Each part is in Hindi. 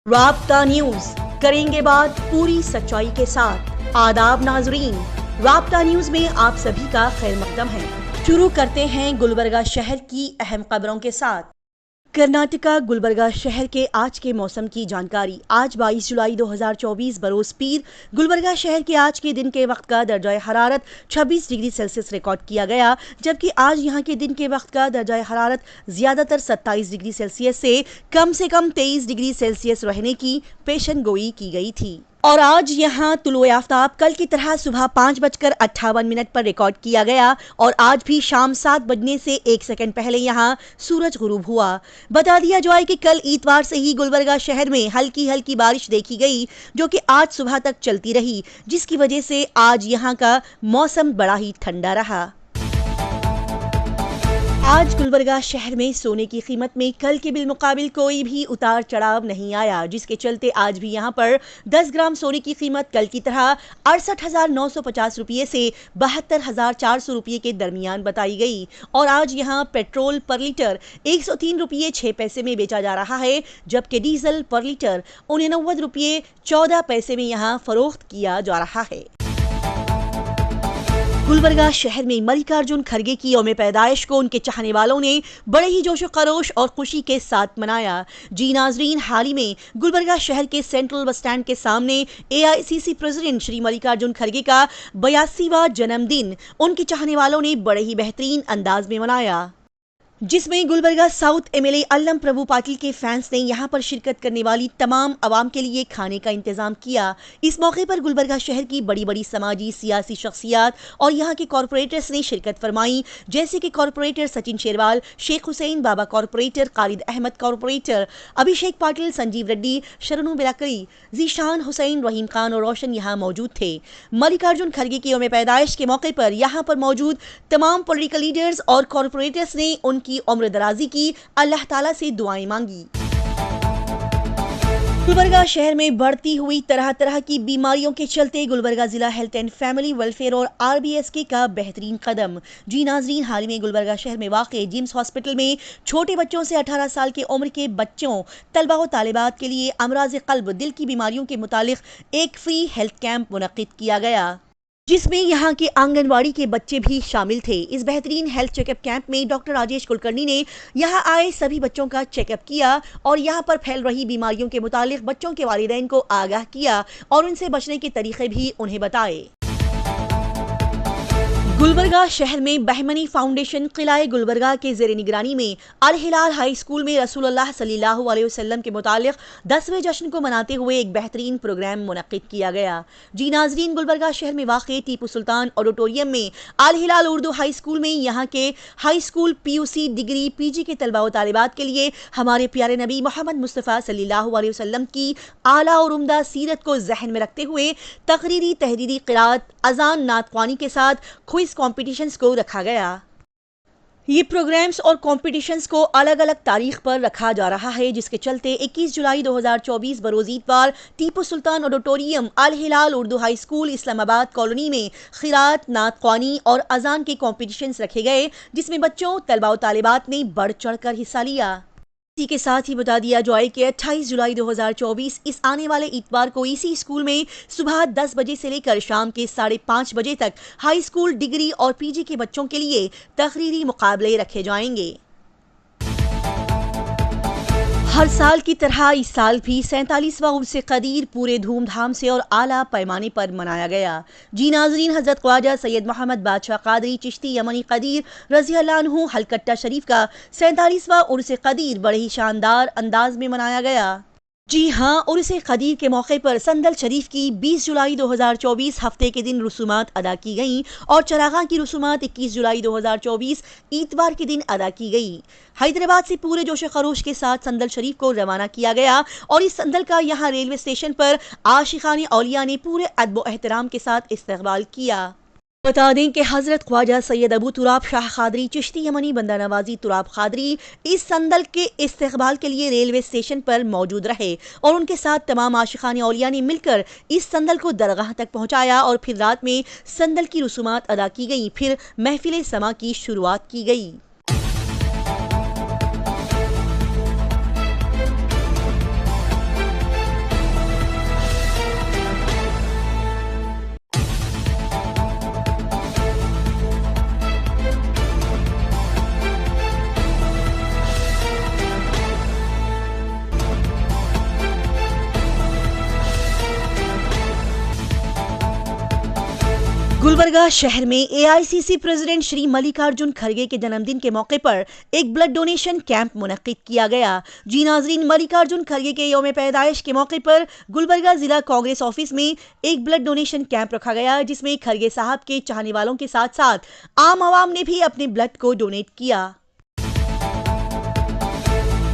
राब्ता न्यूज, करेंगे बात पूरी सच्चाई के साथ। आदाब नाजरीन, राब्ता न्यूज में आप सभी का खैर मकदम है। शुरू करते हैं गुलबर्गा शहर की अहम खबरों के साथ। कर्नाटका गुलबर्गा शहर के आज के मौसम की जानकारी। आज 22 जुलाई 2024 बरोज पीर गुलबर्गा शहर के आज के दिन के वक्त का दर्जा हरारत 26 डिग्री सेल्सियस रिकॉर्ड किया गया, जबकि आज यहां के दिन के वक्त का दर्जा हरारत ज्यादातर 27 डिग्री सेल्सियस से कम 23 डिग्री सेल्सियस रहने की पेशन गोई की गई थी। और आज यहाँ तुलुए आफ्ताब कल की तरह सुबह 5:58 पर रिकॉर्ड किया गया और आज भी शाम 7 बजने से 1 सेकंड पहले यहाँ सूरज गुरूब हुआ। बता दिया जाए कि कल इतवार से ही गुलबर्गा शहर में हल्की हल्की बारिश देखी गई, जो कि आज सुबह तक चलती रही, जिसकी वजह से आज यहाँ का मौसम बड़ा ही ठंडा रहा। आज गुलबर्गा शहर में सोने की कीमत में कल के बिलमुकाबिल कोई भी उतार चढ़ाव नहीं आया, जिसके चलते आज भी यहां पर 10 ग्राम सोने की कीमत कल की तरह 68,950 रुपये से 72,400 रुपये के दरमियान बताई गई। और आज यहां पेट्रोल पर लीटर 103 रुपये 6 पैसे में बेचा जा रहा है, जबकि डीजल पर लीटर 89 रुपये 14 पैसे में यहां फरोख्त किया जा रहा है। गुलबर्गा शहर में मल्लिकार्जुन खड़गे की यौम पैदाइश को उनके चाहने वालों ने बड़े ही जोशो खरोश और खुशी के साथ मनाया। जी नाजरीन, हाल ही में गुलबर्गा शहर के सेंट्रल बस स्टैंड के सामने AICC प्रेसिडेंट श्री मल्लिकार्जुन खड़गे का 82वां जन्मदिन उनके चाहने वालों ने बड़े ही बेहतरीन अंदाज में मनाया, जिसमें गुलबर्गा साउथ MLA अल्लम प्रभु पाटिल के फैंस ने यहां पर शिरकत करने वाली तमाम आवाम के लिए खाने का इंतजाम किया। इस मौके पर गुलबर्गा शहर की बड़ी बड़ी समाजी सियासी शख्सियात और यहां के कॉरपोरेटर्स ने शिरकत फरमाई, जैसे कि कॉरपोरेटर सचिन शेरवाल, शेख हुसैन बाबा कॉरपोरेटर, खालिद अहमद कॉरपोरेटर, अभिषेक पाटिल, संजीव रेड्डी, शरणू बिलाकरी, जीशान हुसैन, रहीम खान और रोशन यहाँ मौजूद थे। मल्लिकार्जुन खड़गे की यौम पैदाइश के मौके पर यहाँ पर मौजूद तमाम पॉलिटिकल लीडर्स और कॉरपोरेटर्स ने उनकी उम्र दराजी की अल्लाह ताला से दुआएं मांगी। गुलबर्गा शहर में बढ़ती हुई तरह तरह की बीमारियों के चलते गुलबर्गा जिला हेल्थ एंड फैमिली वेलफेयर और RBSK का बेहतरीन कदम। जी नाजरीन, हाल ही में गुलबर्गा शहर में वाक़े जिम्स हॉस्पिटल में छोटे बच्चों से 18 साल की उम्र के बच्चों, तलबा व तालिबात के लिए अमराज क़ल्ब, दिल की बीमारियों के मुतालिक एक फ्री हेल्थ कैंप मुनक़्क़िद किया गया, जिसमें यहाँ के आंगनवाड़ी के बच्चे भी शामिल थे। इस बेहतरीन हेल्थ चेकअप कैंप में डॉक्टर राजेश कुलकर्णी ने यहाँ आए सभी बच्चों का चेकअप किया और यहाँ पर फैल रही बीमारियों के मुतालिक बच्चों के वालिदैन को आगाह किया और उनसे बचने के तरीके भी उन्हें बताए। गुलबर्गा शहर में बहमनी फाउंडेशन किलाए गुलबर्गा के ज़ेर निगरानी में अल हिलाल हाई स्कूल में रसूलुल्लाह सल्लल्लाहु अलैहि वसल्लम के मुतालिक 10वें जश्न को मनाते हुए एक बेहतरीन प्रोग्राम मुनक़्क़िद किया गया। जी नाजरीन, गुलबर्गा शहर में वाक़े टीपू सुल्तान ऑडिटोरियम में अल हिलाल उर्दू हाई स्कूल में यहाँ के high school PUC degree PG के तलबा व तालिबात के लिए हमारे प्यारे नबी मोहम्मद मुस्तफ़ा सल्लल्लाहु अलैहि वसल्लम की आला और उम्दा सीरत को जहन में रखते हुए तकरीरी, तहरीरी, क़िराअत, अज़ान, नात ख़्वानी के साथ क्विज़ कॉम्पिटिशन्स को रखा गया। ये प्रोग्राम्स और कॉम्पिटिशन्स को अलग अलग तारीख पर रखा जा रहा है, जिसके चलते 21 जुलाई 2024 बरोज इतवार Tipu Sultan auditorium Al Hilal Urdu high school Islamabad colony में क़िराअत, नात ख़्वानी और अज़ान के कॉम्पिटिशन्स रखे गए, जिसमें बच्चों, तलबा व तालिबात ने बढ़ चढ़ कर हिस्सा लिया। इसी के साथ ही बता दिया जाए कि 28 जुलाई 2024 इस आने वाले इतवार को इसी स्कूल में सुबह 10 बजे से लेकर शाम के 5:30 बजे तक हाई स्कूल, डिग्री और PG के बच्चों के लिए तकरीरी मुकाबले रखे जाएंगे। हर साल की तरह इस साल भी 47वां उर्स क़दीर पूरे धूमधाम से और आला पैमाने पर मनाया गया। जी नाजरीन, हज़रत ख्वाजा सैयद मोहम्मद बादशाह क़ादरी चिश्ती यमनी क़दीर रज़ी अल्लाह अन्हु हलकट्टा शरीफ का 47वां उर्स क़दीर बड़े ही शानदार अंदाज में मनाया गया। जी हाँ, उर्स क़दीर के मौके पर संदल शरीफ की 20 जुलाई 2024 हफ्ते के दिन रसूमात अदा की गईं और चरागाह की रसूमात 21 जुलाई 2024 इतवार के दिन अदा की गई। हैदराबाद से पूरे जोश खरोश के साथ संदल शरीफ को रवाना किया गया और इस संदल का यहाँ रेलवे स्टेशन पर आशिकाने औलिया ने पूरे अदब व एहतराम के साथ इस्तकबाल किया। बता दें कि हज़रत ख्वाजा सैयद अबू तुराब शाह क़ादरी चिश्ती यमनी बंदा नवाजी तुराब क़ादरी इस संदल के इस्तकबाल के लिए रेलवे स्टेशन पर मौजूद रहे और उनके साथ तमाम आशिकाने औलिया ने मिलकर इस संदल को दरगाह तक पहुँचाया और फिर रात में संदल की रसूमात अदा की गई, फिर महफिल समा की शुरुआत की गई। गुलबर्गा शहर में एआईसीसी प्रेसिडेंट श्री मल्लिकार्जुन खड़गे के जन्मदिन के मौके पर एक ब्लड डोनेशन कैंप मुनक्किद किया गया। जी नाजरीन, मल्लिकार्जुन खड़गे के यौम पैदाइश के मौके पर गुलबर्गा जिला कांग्रेस ऑफिस में एक ब्लड डोनेशन कैंप रखा गया, जिसमें खड़गे साहब के चाहने वालों के साथ साथ आम आवाम ने भी अपने ब्लड को डोनेट किया।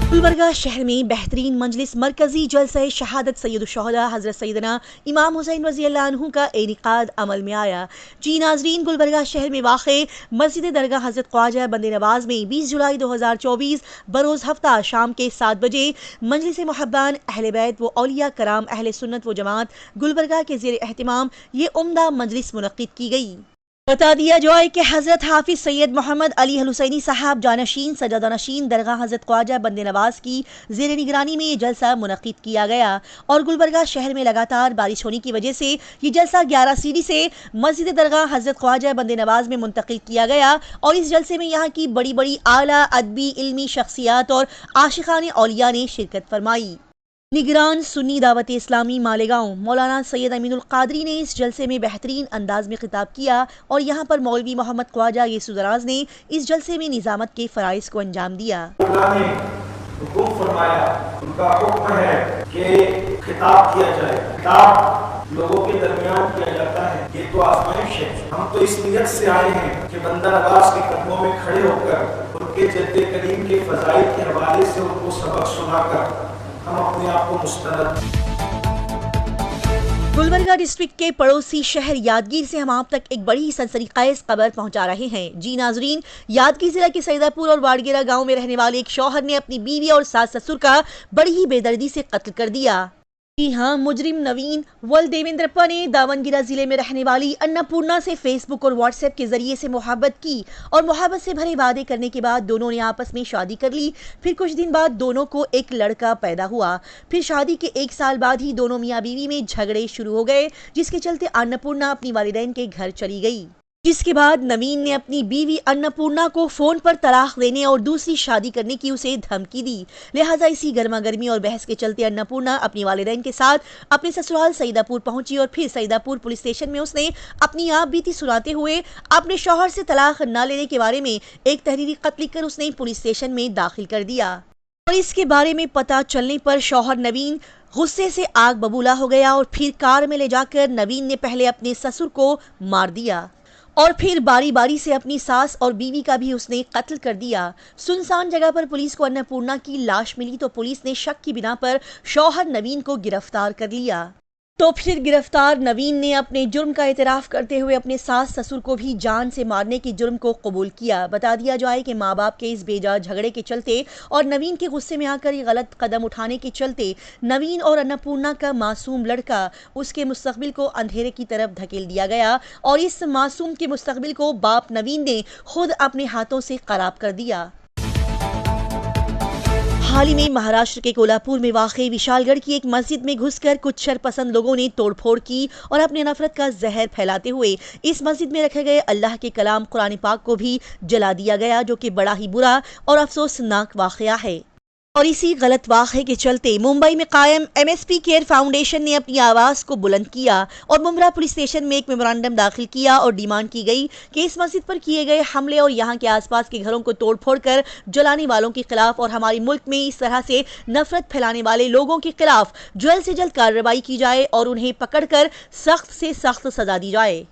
गुलबर्गा शहर में बेहतरीन मजलिस मरकजी जलसा शहादत सैयद-उश-शुहदा हजरत सैयदना इमाम हुसैन रज़ियल्लाहु अन्हु का इनेकाद अमल में आया। जी नाजरीन, गुलबर्गा शहर में वाक़े मस्जिद दरगाह हजरत ख्वाजा बंदे नवाज में 20 जुलाई 2024 बरोज़ हफ्ता शाम के 7 बजे मजलिस मुहब्बान अहले बैत व औलिया कराम अहले सुन्नत व जमात गुलबर्गा के ज़ेर एहतिमाम ये उम्दा मजलिस मुनक्किद की गई। बता दिया जाए कि हजरत हाफिज सैयद मोहम्मद अली अल हुसैनी साहब जानशीन सजादानशीन दरगाह हजरत ख्वाजा बंदे नवाज की ज़ेर निगरानी में ये जलसा मुनक्किद किया गया और गुलबर्गा शहर में लगातार बारिश होने की वजह से ये जलसा 11 सीढ़ी से मस्जिद दरगाह हजरत ख्वाजा बंदे नवाज में मुंतकिल किया गया और इस जलसे में यहाँ की बड़ी बड़ी आला अदबी इल्मी शख्सियात और आशिकान औलिया ने शिरकत फरमाई। निगरान सुन्नी दावत इस्लामी मालेगांव मौलाना सैयद अमीनुल कादरी ने इस जलसे में बेहतरीन अंदाज में खिताब किया और यहाँ पर मौलवी मोहम्मद ख्वाजा येसुदराज ने इस जलसे में निजामत के फराइज को अंजाम दिया। हुक्म फरमाया, उनका हुक्म है कि खिताब किया जाए। खिताब लोगों के दरमियान किया जाता है। ये तो आजमाइश है। हम तो इस नियत से आए हैं कि बंदा नवाज के कदमों में खड़े होकर उनके जद्दे करीम के फजाइल के हवाले से उनको सबक सुनाकर हम अपने आप को मुस्तरद। गुलबर्गा डिस्ट्रिक्ट के पड़ोसी शहर यादगीर से हम आप तक एक बड़ी सनसनीखेज खबर पहुंचा रहे हैं। जी नाजरीन, यादगीर जिला के सैदापुर और वाड़गेरा गांव में रहने वाले एक शौहर ने अपनी बीवी और सास ससुर का बड़ी ही बेदर्दी से कत्ल कर दिया। जी हाँ, मुजरिम नवीन वल देवेंद्रप्पा ने दावनगिरा जिले में रहने वाली अन्नपूर्णा से फेसबुक और व्हाट्सएप के जरिए से मोहब्बत की और मोहब्बत से भरे वादे करने के बाद दोनों ने आपस में शादी कर ली। फिर कुछ दिन बाद दोनों को एक लड़का पैदा हुआ। फिर शादी के 1 साल बाद ही दोनों मियाँ बीवी में झगड़े शुरू हो गए, जिसके चलते अन्नपूर्णा अपनी वालिदैन के घर चली गई। जिसके बाद नवीन ने अपनी बीवी अन्नपूर्णा को फोन पर तलाक देने और दूसरी शादी करने की उसे धमकी दी। लिहाजा इसी गर्मा गर्मी और बहस के चलते अन्नपूर्णा अपनी वालिदैन के साथ अपने ससुराल सईदापुर पहुंची और फिर सईदापुर पुलिस स्टेशन में उसने अपनी आप बीती सुनाते हुए अपने शौहर से तलाक न लेने के बारे में एक तहरीरी खत लिखकर उसने पुलिस स्टेशन में दाखिल कर दिया। और इसके बारे में पता चलने पर शौहर नवीन गुस्से से आग बबूला हो गया और फिर कार में ले जाकर नवीन ने पहले अपने ससुर को मार दिया और फिर बारी बारी से अपनी सास और बीवी का भी उसने कत्ल कर दिया। सुनसान जगह पर पुलिस को अन्नपूर्णा की लाश मिली तो पुलिस ने शक की बिना पर शौहर नवीन को गिरफ्तार कर लिया। तो फिर गिरफ्तार नवीन ने अपने जुर्म का एतराफ़ करते हुए अपने सास ससुर को भी जान से मारने के जुर्म को कबूल किया। बता दिया जाए कि माँ बाप के इस बेजा झगड़े के चलते और नवीन के गुस्से में आकर ये गलत कदम उठाने के चलते नवीन और अन्नपूर्णा का मासूम लड़का उसके मुस्तकबिल को अंधेरे की तरफ धकेल दिया गया और इस मासूम के मुस्तकबिल को बाप नवीन ने खुद अपने हाथों से खराब कर दिया। हाल ही में महाराष्ट्र के कोल्हापुर में वाक़ई विशालगढ़ की एक मस्जिद में घुसकर कुछ शरपसंद लोगों ने तोड़फोड़ की और अपने नफरत का जहर फैलाते हुए इस मस्जिद में रखे गए अल्लाह के कलाम कुरान पाक को भी जला दिया गया, जो कि बड़ा ही बुरा और अफसोसनाक वाक़या है। और इसी गलत वाक़े के चलते मुंबई में कायम MSP केयर फाउंडेशन ने अपनी आवाज़ को बुलंद किया और मुमरा पुलिस स्टेशन में एक मेमोरेंडम दाखिल किया और डिमांड की गई कि इस मस्जिद पर किए गए हमले और यहाँ के आसपास के घरों को तोड़फोड़ कर जलाने वालों के खिलाफ और हमारे मुल्क में इस तरह से नफरत फैलाने वाले लोगों के खिलाफ जल्द से जल्द कार्रवाई की जाए और उन्हें पकड़कर सख्त से सख्त सजा दी जाए।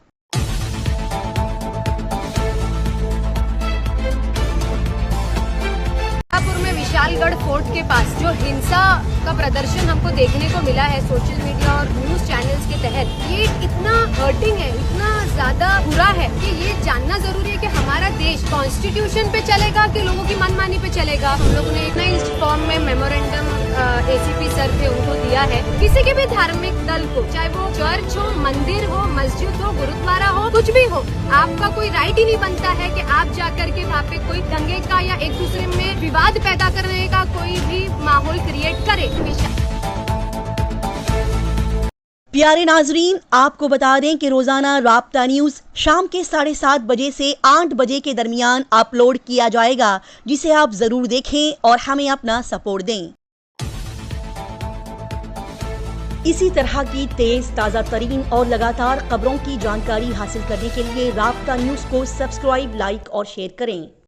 विशालगढ़ फोर्ट के पास जो हिंसा का प्रदर्शन हमको देखने को मिला है सोशल मीडिया और न्यूज चैनल्स के तहत, ये इतना हर्टिंग है, इतना ज्यादा बुरा है कि ये जानना जरूरी है कि हमारा देश कॉन्स्टिट्यूशन पे चलेगा कि लोगों की मनमानी पे चलेगा। हम लोगों ने इतना इस फॉर्म में मेमोरेंडम ACP सर थे उनको दिया है। किसी के भी धार्मिक दल को, चाहे वो चर्च हो, मंदिर हो, मस्जिद हो, गुरुद्वारा हो, कुछ भी हो, आपका कोई राइट ही नहीं बनता है कि आप जाकर के वहाँ पे कोई दंगे का या एक दूसरे में विवाद पैदा करने का कोई भी माहौल क्रिएट करे। प्यारे नाजरीन, आपको बता दें कि रोजाना राब्ता न्यूज शाम के 7:30 बजे से 8 बजे के दरमियान अपलोड किया जाएगा, जिसे आप जरूर देखें और हमें अपना सपोर्ट दें। इसी तरह की तेज ताज़ा तरीन और लगातार खबरों की जानकारी हासिल करने के लिए राब्ता न्यूज़ को सब्सक्राइब, लाइक और शेयर करें।